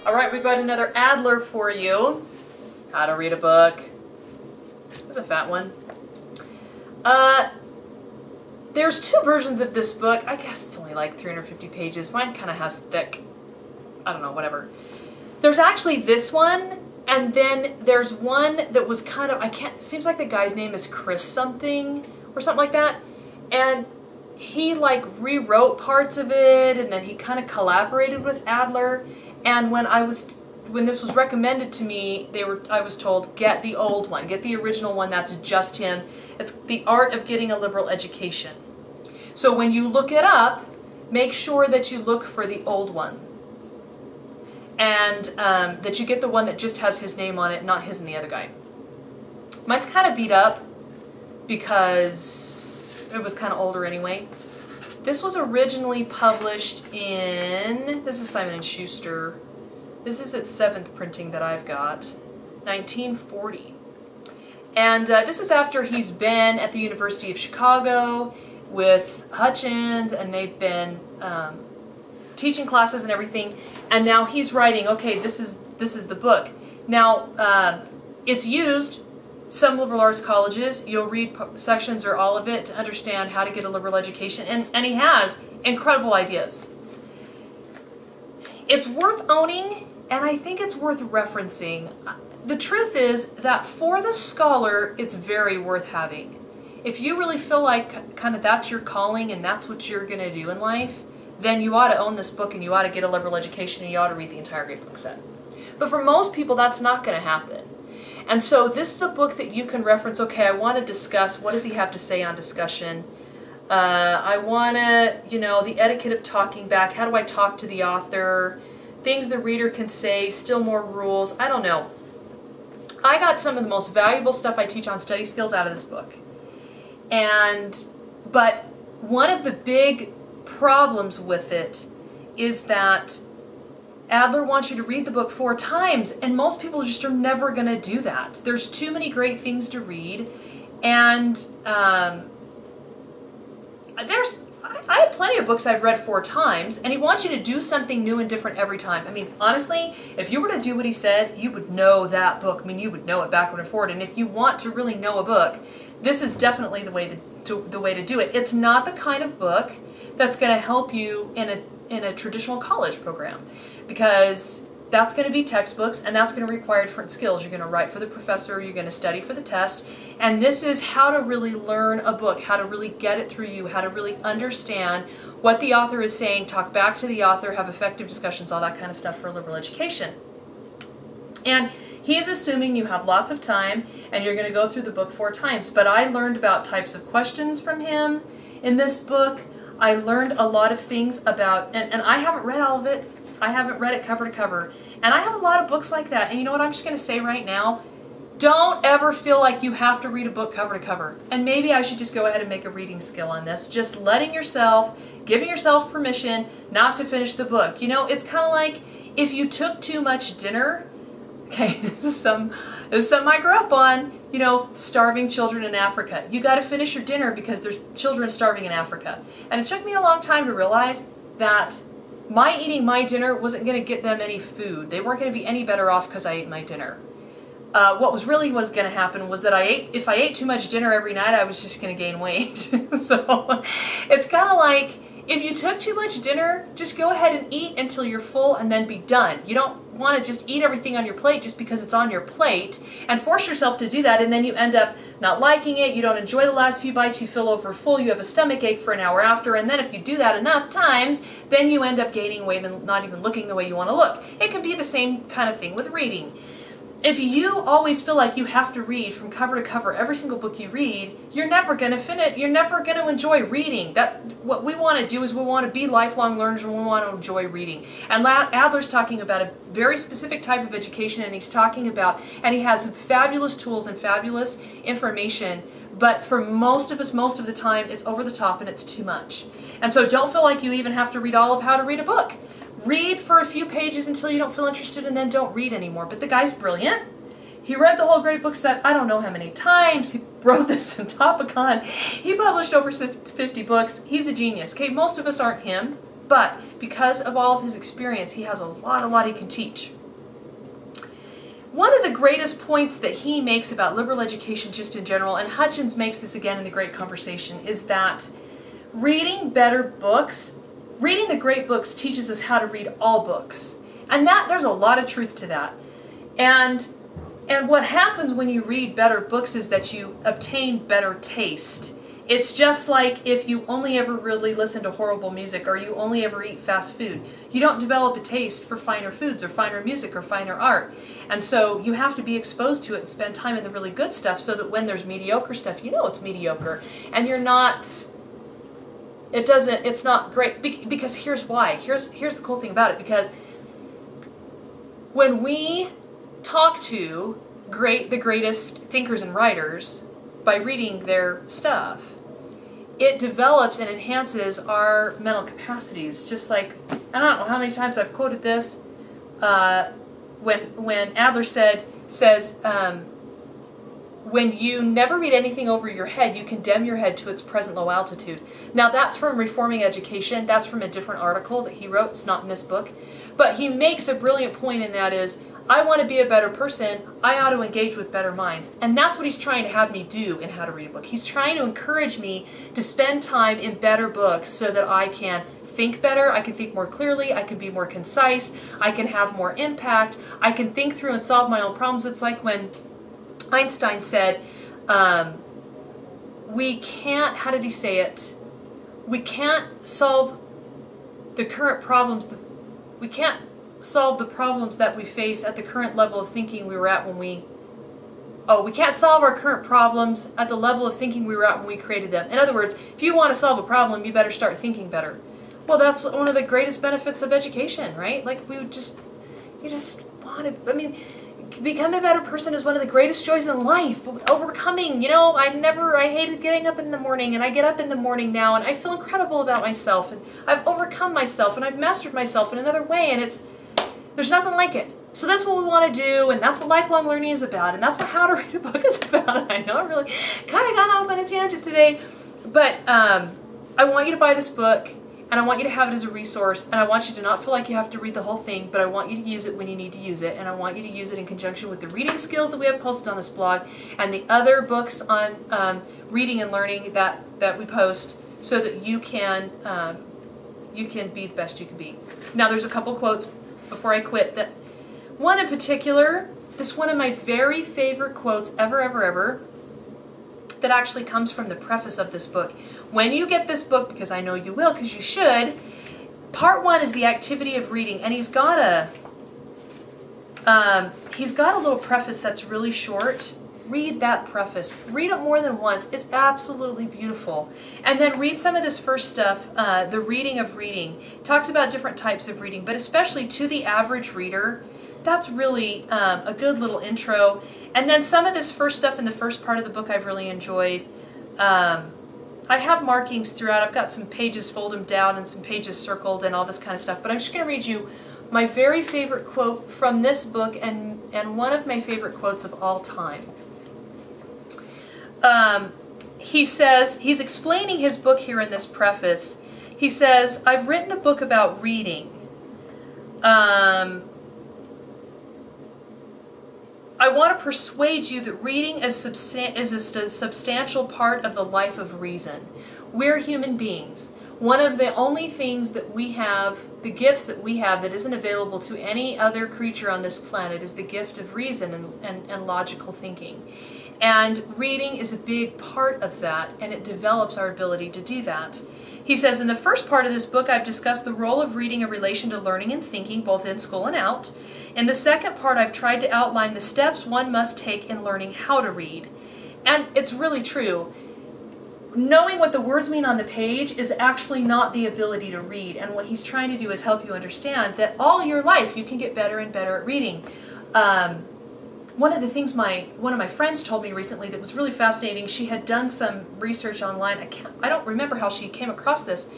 All right, we've got another Adler for you. How to read a book. That's a fat one. There's two versions of this book. I guess it's only like 350 pages. Mine kind of has thick, I don't know, whatever. There's actually this one, and then there's one that was kind of, it seems like the guy's name is Chris something, or something like that. And he like rewrote parts of it, and then he kind of collaborated with Adler. And when this was recommended to me, I was told, get the old one, get the original one, that's just him. It's The Art of Getting a Liberal Education. So when you look it up, make sure that you look for the old one. And that you get the one that just has his name on it, not his and the other guy. Mine's kind of beat up because it was kind of older anyway. This was originally published in, this is Simon & Schuster. This is its 7th printing that I've got, 1940. And this is after he's been at the University of Chicago with Hutchins, and they've been teaching classes and everything. And now he's writing, okay, this is the book. Now, it's used, some liberal arts colleges, you'll read sections or all of it to understand how to get a liberal education. And he has incredible ideas. It's worth owning, and I think it's worth referencing. The truth is that for the scholar, it's very worth having. If you really feel like kind of that's your calling and that's what you're going to do in life, then you ought to own this book and you ought to get a liberal education and you ought to read the entire Great Book Set. But for most people, that's not going to happen. And so this is a book that you can reference, okay, I want to discuss, what does he have to say on discussion? I want to, the etiquette of talking back, how do I talk to the author? Things the reader can say, still more rules, I don't know. I got some of the most valuable stuff I teach on study skills out of this book. But one of the big problems with it is that Adler wants you to read the book 4 times, and most people just are never going to do that. There's too many great things to read, and I have plenty of books I've read 4 times, and he wants you to do something new and different every time. I mean, honestly, if you were to do what he said, you would know that book. I mean, you would know it backward and forward, and if you want to really know a book, this is definitely the way to do it. It's not the kind of book that's going to help you in a traditional college program, because that's going to be textbooks and that's going to require different skills. You're going to write for the professor, you're going to study for the test, and this is how to really learn a book, how to really get it through you, how to really understand what the author is saying, talk back to the author, have effective discussions, all that kind of stuff for liberal education. And he is assuming you have lots of time and you're going to go through the book 4 times. But I learned about types of questions from him in this book. I learned a lot of things about, and I haven't read all of it. I haven't read it cover to cover. And I have a lot of books like that. And you know what I'm just going to say right now? Don't ever feel like you have to read a book cover to cover. And maybe I should just go ahead and make a reading skill on this. Just giving yourself permission not to finish the book. It's kind of like if you took too much dinner. Okay, this is something I grew up on, starving children in Africa. You got to finish your dinner because there's children starving in Africa. And it took me a long time to realize that my eating my dinner wasn't going to get them any food. They weren't going to be any better off because I ate my dinner. What was going to happen was that if I ate too much dinner every night, I was just going to gain weight. So it's kind of like, if you took too much dinner, just go ahead and eat until you're full and then be done. You don't want to just eat everything on your plate just because it's on your plate and force yourself to do that, and then you end up not liking it, you don't enjoy the last few bites, you feel over full, you have a stomach ache for an hour after, and then if you do that enough times, then you end up gaining weight and not even looking the way you want to look. It can be the same kind of thing with reading. If you always feel like you have to read from cover to cover every single book you read, you're never going to finish. You're never going to enjoy reading. What we want to do is we want to be lifelong learners and we want to enjoy reading. And Adler's talking about a very specific type of education, and he has fabulous tools and fabulous information. But for most of us, most of the time, it's over the top and it's too much. And so don't feel like you even have to read all of how to read a book. Read for a few pages until you don't feel interested and then don't read anymore. But the guy's brilliant. He read the whole Great Book Set, I don't know how many times. He wrote this in Topicon. He published over 50 books. He's a genius. Okay, most of us aren't him, but because of all of his experience, he has a lot he can teach. one of the greatest points that he makes about liberal education just in general, and Hutchins makes this again in The Great Conversation, is that reading the great books teaches us how to read all books. And that there's a lot of truth to that. And what happens when you read better books is that you obtain better taste. It's just like if you only ever really listen to horrible music or you only ever eat fast food. You don't develop a taste for finer foods or finer music or finer art. And so you have to be exposed to it and spend time in the really good stuff so that when there's mediocre stuff, you know it's mediocre. And it's not great. Because here's why. Here's the cool thing about it. Because when we talk to the greatest thinkers and writers by reading their stuff, it develops and enhances our mental capacities. Just like, I don't know how many times I've quoted this, when Adler says, when you never read anything over your head, you condemn your head to its present low altitude. Now that's from Reforming Education. That's from a different article that he wrote. It's not in this book. But he makes a brilliant point, and that is, I want to be a better person. I ought to engage with better minds. And that's what he's trying to have me do in How to Read a Book. He's trying to encourage me to spend time in better books so that I can think better, I can think more clearly, I can be more concise, I can have more impact, I can think through and solve my own problems. It's like when Einstein said, we can't, how did he say it? We can't solve the current problems, we can't solve the problems that we face at the current level of thinking we were at when we can't solve our current problems at the level of thinking we were at when we created them. In other words, if you want to solve a problem, you better start thinking better. Well, that's one of the greatest benefits of education, right? Like, you just want to, becoming a better person is one of the greatest joys in life. Overcoming, I hated getting up in the morning, and I get up in the morning now, and I feel incredible about myself, and I've overcome myself, and I've mastered myself in another way, and there's nothing like it. So that's what we want to do, and that's what lifelong learning is about, and that's what How to Read a Book is about. I know I really kind of got off on a tangent today, but I want you to buy this book, and I want you to have it as a resource, and I want you to not feel like you have to read the whole thing, but I want you to use it when you need to use it, and I want you to use it in conjunction with the reading skills that we have posted on this blog, and the other books on reading and learning that we post, so that you can be the best you can be. Now, there's a couple quotes before I quit. That one in particular, this one of my very favorite quotes ever, that actually comes from the preface of this book. When you get this book, because I know you will, because you should, part 1 is the activity of reading, and he's got a little preface that's really short. Read that preface. Read it more than once. It's absolutely beautiful. And then read some of this first stuff, the reading of reading. Talks about different types of reading, but especially to the average reader. That's really a good little intro. And then some of this first stuff in the first part of the book I've really enjoyed. I have markings throughout. I've got some pages folded down and some pages circled and all this kind of stuff. But I'm just going to read you my very favorite quote from this book and one of my favorite quotes of all time. He says, he's explaining his book here in this preface. He says, I've written a book about reading. I want to persuade you that reading is a substantial part of the life of reason. We're human beings. One of the only things that we have, the gifts that we have that isn't available to any other creature on this planet, is the gift of reason and logical thinking. And reading is a big part of that, and it develops our ability to do that. He says, in the first part of this book, I've discussed the role of reading in relation to learning and thinking, both in school and out. In the second part, I've tried to outline the steps one must take in learning how to read. And it's really true. Knowing what the words mean on the page is actually not the ability to read. And what he's trying to do is help you understand that all your life you can get better and better at reading. One of the things one of my friends told me recently that was really fascinating, she had done some research online. I don't remember how she came across this,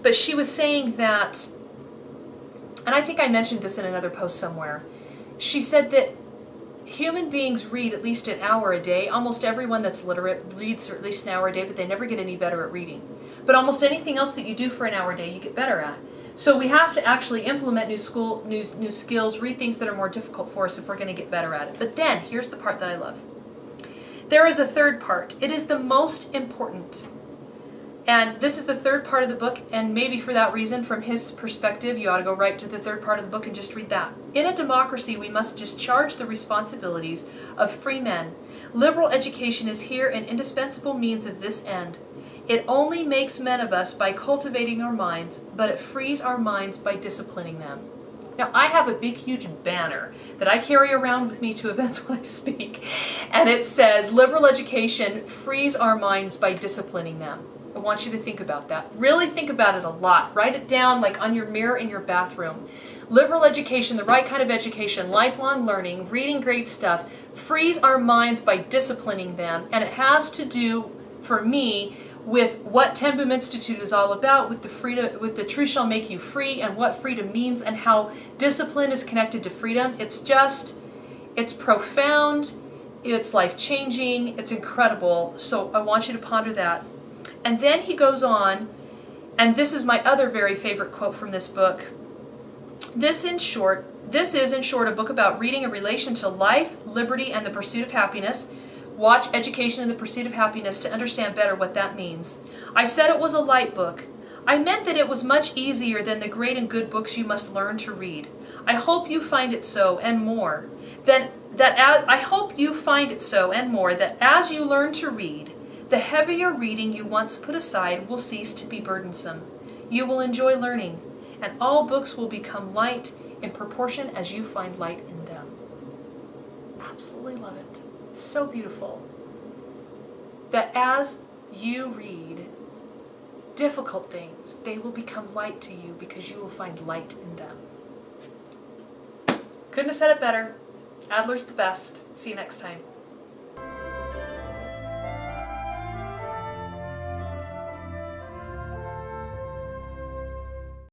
but she was saying that, and I think I mentioned this in another post somewhere, she said that human beings read at least an hour a day. Almost everyone that's literate reads for at least an hour a day, but they never get any better at reading. But almost anything else that you do for an hour a day, you get better at. So we have to actually implement new skills, read things that are more difficult for us if we're going to get better at it. But then, here's the part that I love. There is a third part. It is the most important. And this is the third part of the book, and maybe for that reason, from his perspective, you ought to go right to the third part of the book and just read that. In a democracy, we must discharge the responsibilities of free men. Liberal education is here an indispensable means of this end. It only makes men of us by cultivating our minds, but it frees our minds by disciplining them. Now, I have a big, huge banner that I carry around with me to events when I speak, and it says, liberal education frees our minds by disciplining them. I want you to think about that. Really think about it a lot. Write it down like on your mirror in your bathroom. Liberal education, the right kind of education, lifelong learning, reading great stuff, frees our minds by disciplining them, and it has to do, for me, with what Ten Boom Institute is all about, with the truth shall make you free, and what freedom means, and how discipline is connected to freedom. It's profound, it's life-changing, it's incredible. So I want you to ponder that. And then he goes on, and this is my other very favorite quote from this book. This is, in short, a book about reading in relation to life, liberty, and the pursuit of happiness. Watch Education and the Pursuit of Happiness to understand better what that means. I said it was a light book. I meant that it was much easier than the great and good books you must learn to read. I hope you find it so and more. I hope you find it so and more that as you learn to read, the heavier reading you once put aside will cease to be burdensome. You will enjoy learning, and all books will become light in proportion as you find light in them. Absolutely love it. So beautiful. That as you read difficult things, they will become light to you because you will find light in them. Couldn't have said it better. Adler's the best. See you next time.